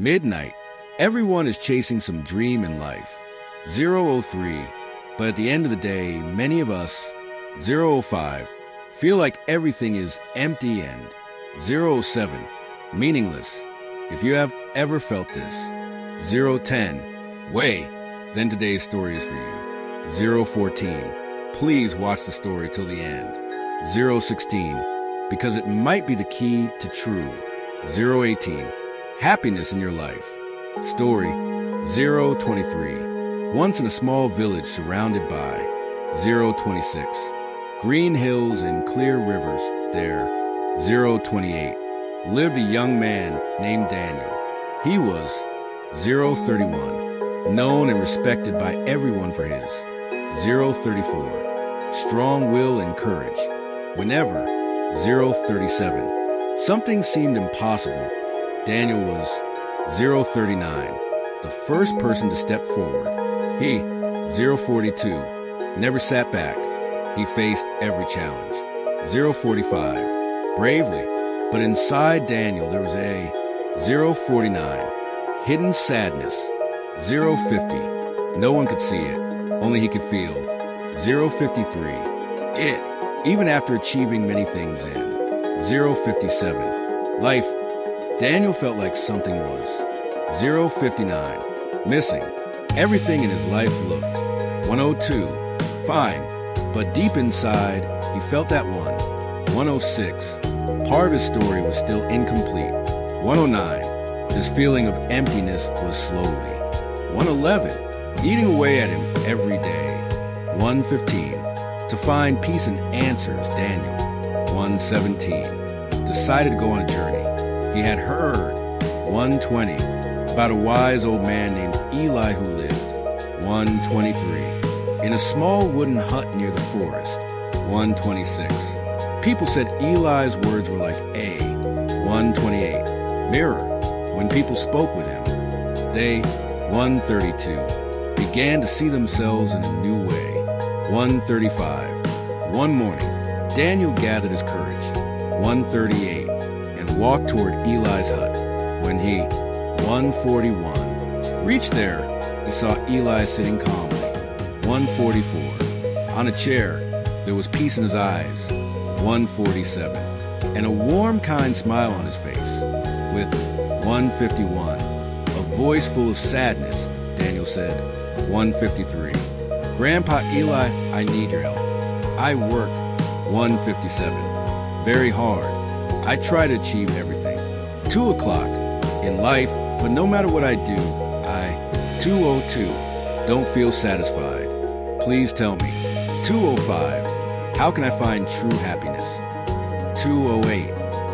Midnight. Everyone is chasing some dream in life. 0:03. But at the end of the day, many of us, 0:05, feel like everything is empty and 0:07, meaningless. If you have ever felt this, 0:10, way, then today's story is for you. 0:14, please watch the story till the end. 0:16, because it might be the key to true. 0:18, happiness in your life. Story 0:23, once in a small village surrounded by 0:26, green hills and clear rivers there. 0:28, lived a young man named Daniel. He was 0:31, known and respected by everyone for his 0:34, strong will and courage. Whenever 0:37, something seemed impossible, Daniel was 0:39, the first person to step forward. He, 0:42, never sat back. He faced every challenge. 0:45, bravely, but inside Daniel there was a 0:49, hidden sadness. 0:50, no one could see it, only he could feel. 0:53, even after achieving many things in. 0:57, life, Daniel felt like something was. 0:59, missing. Everything in his life looked. 102, fine, but deep inside, he felt that one. 106, part of his story was still incomplete. 109, this feeling of emptiness was slowly. 111, eating away at him every day. 115, to find peace and answers, Daniel. 117, decided to go on a journey. He had heard. 120, about a wise old man named Eli who lived. 123, in a small wooden hut near the forest. 126, people said Eli's words were like A. 128, mirror, when people spoke with him. They, 132, began to see themselves in a new way. 135, one morning, Daniel gathered his courage. 138, and walked toward Eli's hut. When he, 141, reached there, he saw Eli sitting calmly. 144, on a chair, there was peace in his eyes. 147, and a warm, kind smile on his face. With 151, a voice full of sadness, Daniel said. 153, Grandpa Eli, I need your help. I work. 157, very hard. I try to achieve everything. 2 o'clock, in life, but no matter what I do, 2:02, don't feel satisfied. Please tell me. 2:05, how can I find true happiness? 2:08,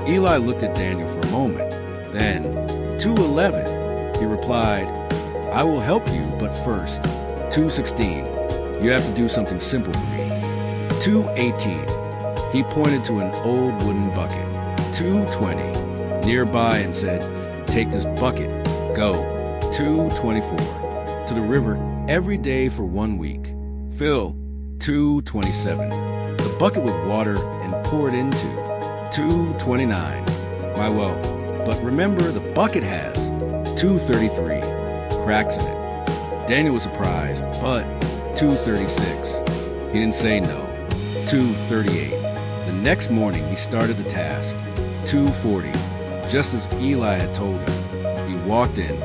Eli looked at Daniel for a moment. Then, 2:11, he replied, I will help you, but first. 2:16, you have to do something simple for me. 2:18, he pointed to an old wooden bucket. 2:20, nearby and said, take this bucket, go. 2:24, to the river every day for 1 week. Fill. 2:27, the bucket with water and pour it into. 2:29, my well, but remember the bucket has. 2:33, cracks in it. Daniel was surprised, but 2:36, he didn't say no. 2:38, the next morning he started the task. 2:40, just as Eli had told him, he walked in.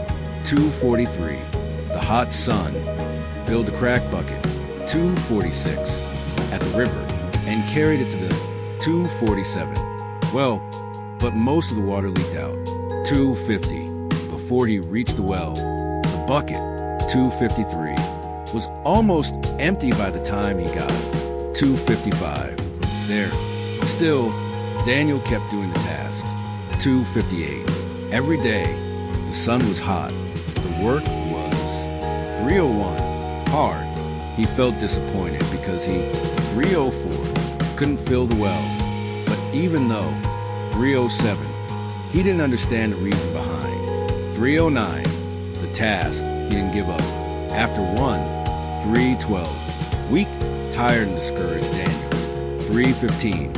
2:43, the hot sun filled the cracked bucket. 2:46, at the river, and carried it to the 2:47. Well, but most of the water leaked out. 2:50, before he reached the well, the bucket, 2:53, was almost empty by the time he got 2:55. There, still, Daniel kept doing the task. 2:58, every day, the sun was hot. The work was 3:01, hard. He felt disappointed because he, 3:04, couldn't fill the well. But even though 3:07, he didn't understand the reason behind. 3:09, the task, he didn't give up. After 3:12, weak, tired, and discouraged Daniel. 3:15,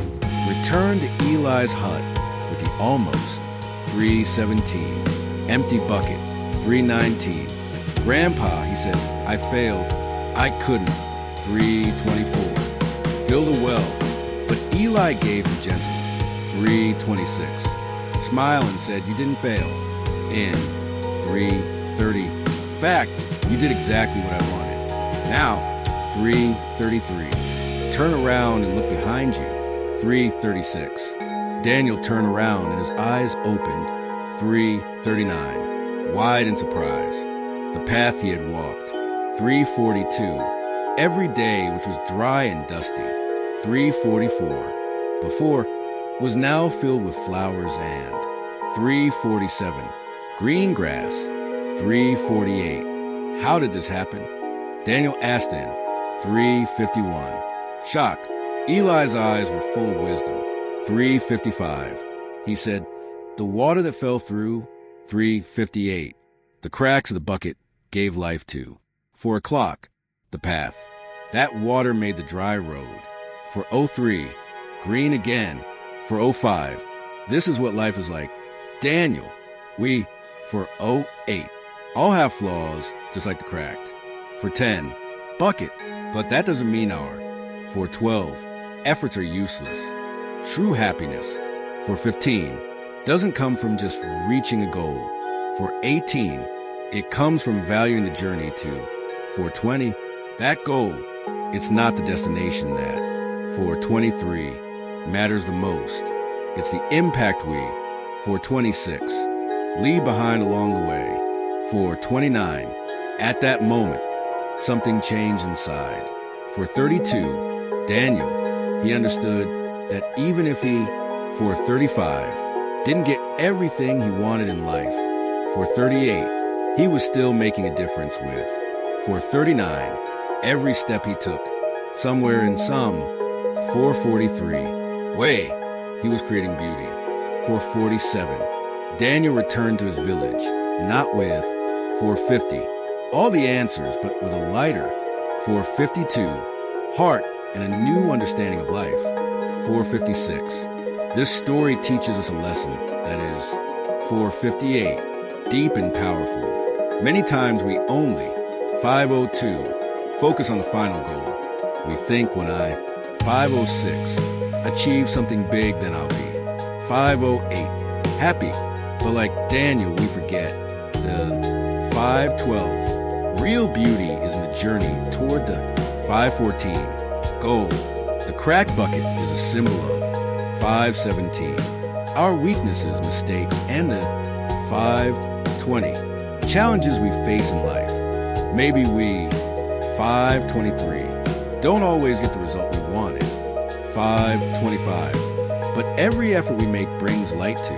returned to Eli's hut with the almost. 3:17, Empty bucket. 319. Grandpa, he said, I failed. I couldn't. 324. Fill the well. But Eli gave him gentle. 326. Smile and said, you didn't fail. In 330. Fact, you did exactly what I wanted. Now, 333. Turn around and look behind you. 336. Daniel turned around and his eyes opened. 339. Wide in surprise. The path he had walked. 342. Every day which was dry and dusty. 344. Before was now filled with flowers and 347. Green grass. 348. How did this happen? Daniel asked in 351. Shock. Eli's eyes were full of wisdom. 355. He said, the water that fell through. 358. The cracks of the bucket gave life to. 4 o'clock. The path. That water made the dry road. For 03. Green again. For 05. This is what life is like. Daniel. We. For 08. All have flaws, just like the cracked. For 10. Bucket. But that doesn't mean our. For 12. Efforts are useless. True happiness. For 15. Doesn't come from just reaching a goal. For 18. It comes from valuing the journey to. For 20. That goal. It's not the destination that. For 23. Matters the most. It's the impact we. For 26. Leave behind along the way. For 29. At that moment. Something changed inside. For 32. Daniel. He understood that even if he, for 35, didn't get everything he wanted in life, for 38, he was still making a difference with. For 39, every step he took, somewhere in some. For 43, he was creating beauty. For 47, Daniel returned to his village, not with. For 50, all the answers, but with a lighter. For 52, heart and a new understanding of life. 456. This story teaches us a lesson, that is. 458. Deep and powerful. Many times we only. 502. Focus on the final goal. We think when I. 506. Achieve something big, then I'll be. 508. Happy. But like Daniel, we forget. The 512. Real beauty is in the journey toward the 514. Gold. The crack bucket is a symbol of 517. Our weaknesses, mistakes, and the 520. Challenges we face in life. Maybe we 523. Don't always get the result we wanted. 525. But every effort we make brings light to.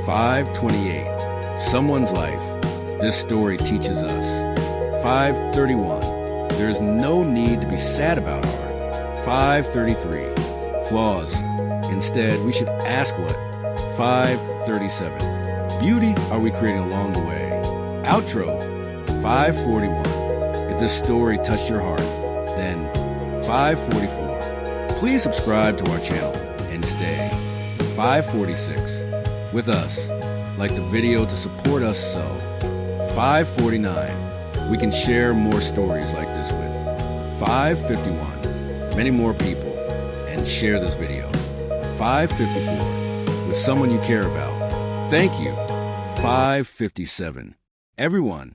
528. Someone's life. This story teaches us. 531. There is no need to be sad about our. 533. Flaws. Instead, we should ask what? 537. Beauty are we creating along the way? Outro. 541. If this story touched your heart, then 544. Please subscribe to our channel and stay. 546. With us. Like the video to support us so. 549. We can share more stories like this with. 551. Many more people, and share this video. 554, with someone you care about. Thank you. 557. Everyone,